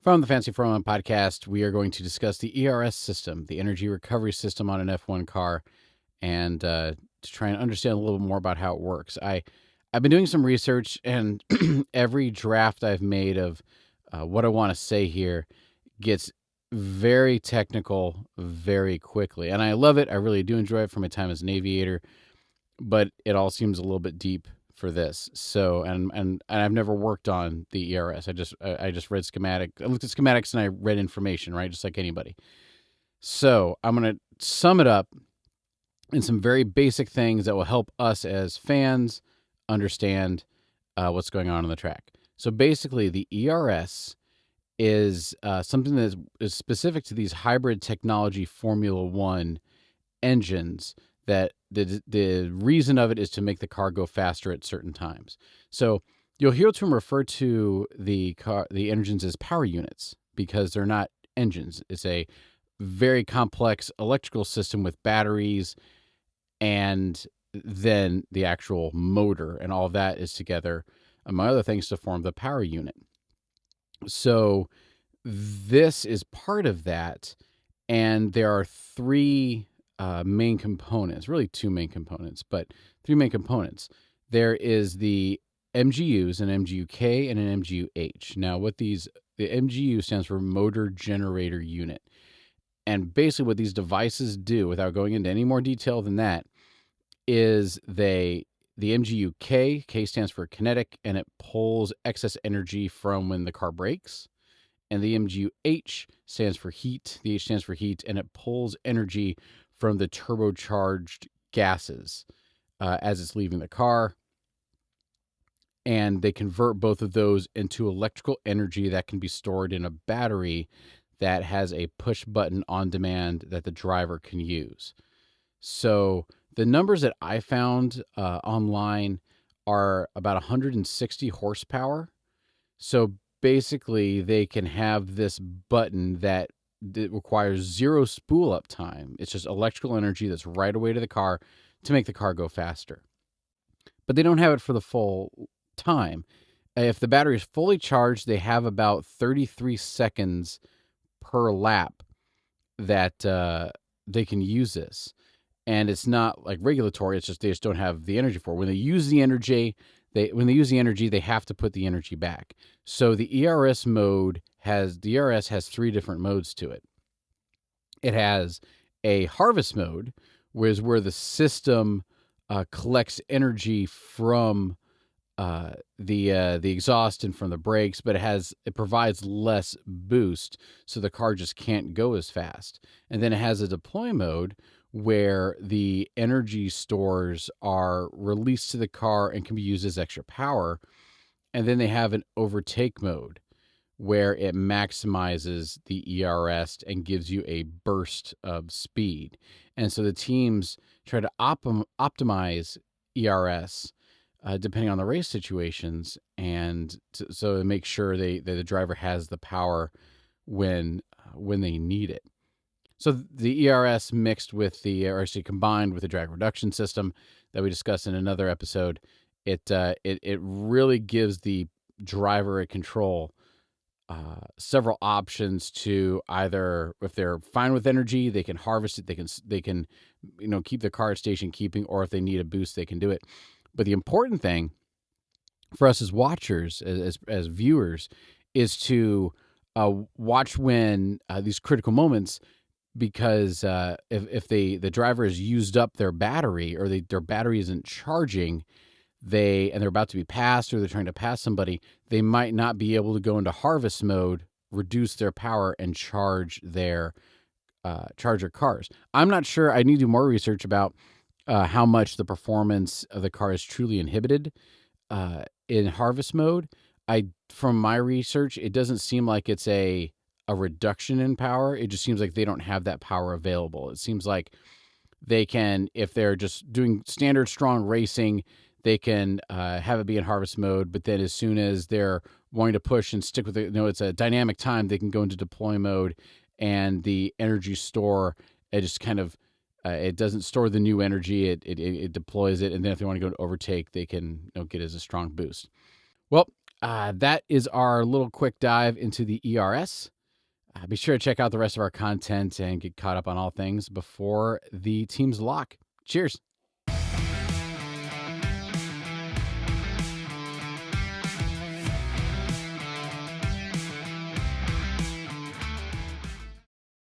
From the Fancy Formula podcast, we are going to discuss the ERS system, the energy recovery system on an F1 car, and to try and understand a little more about how it works. I've been doing some research, and every draft I've made of what I want to say here gets very technical very quickly. And I love it. I really do enjoy it from my time as an aviator, but it all seems a little bit deep for this. So, and I've never worked on the ERS. I just read schematic. I looked at schematics and I read information, right? Just like anybody. So I'm going to sum it up in some very basic things that will help us as fans understand what's going on the track. So basically, the ERS is something that is specific to these hybrid technology Formula One engines that the reason of it is to make the car go faster at certain times. So you'll hear them refer to the engines as power units because they're not engines. It's a very complex electrical system with batteries and then the actual motor, and all of that is together, among other things, to form the power unit. So this is part of that, and there are three main components, really two main components, but three main components. There is the MGUs, an MGU-K and an MGU-H. Now, the MGU stands for Motor Generator Unit. And basically what these devices do, without going into any more detail than that, is the MGU-K, K stands for kinetic, and it pulls excess energy from when the car brakes. And the MGU-H stands for heat. The H stands for heat, and it pulls energy from the turbocharged gases as it's leaving the car. And they convert both of those into electrical energy that can be stored in a battery that has a push button on demand that the driver can use. So the numbers that I found online are about 160 horsepower. So basically, they can have this button that requires zero spool up time. It's just electrical energy that's right away to the car to make the car go faster. But they don't have it for the full time. If the battery is fully charged, they have about 33 seconds per lap that they can use this. And it's not like regulatory. It's just they just don't have the energy for it. When they use the energy, they have to put the energy back. So the ERS has three different modes to it. It has a harvest mode, where the system collects energy from the exhaust and from the brakes, but it provides less boost, so the car just can't go as fast. And then it has a deploy mode where the energy stores are released to the car and can be used as extra power. And then they have an overtake mode where it maximizes the ERS and gives you a burst of speed. And so the teams try to optimize ERS depending on the race situations, and so to make sure that the driver has the power when they need it. So the ERS mixed with combined with the drag reduction system that we discussed in another episode, it really gives the driver at control several options to either, if they're fine with energy, they can harvest it, they can keep the car at station keeping, or if they need a boost, they can do it. But the important thing for us as watchers, as viewers, is to watch when these critical moments, because if the driver has used up their battery, or their battery isn't charging, and they're about to be passed, or they're trying to pass somebody, they might not be able to go into harvest mode, reduce their power, and charge their cars. I'm not sure. I need to do more research about how much the performance of the car is truly inhibited in harvest mode. From my research, it doesn't seem like it's a reduction in power. It just seems like they don't have that power available. It seems like they can, if they're just doing standard strong racing, they can have it be in harvest mode. But then as soon as they're wanting to push and stick with it, it's a dynamic time, they can go into deploy mode, and the energy store, it just kind of, it doesn't store the new energy. It deploys it, and then if they want to go to overtake, they can get as a strong boost. Well, That is our little quick dive into the ERS. Be sure to check out the rest of our content and get caught up on all things before the teams lock. Cheers.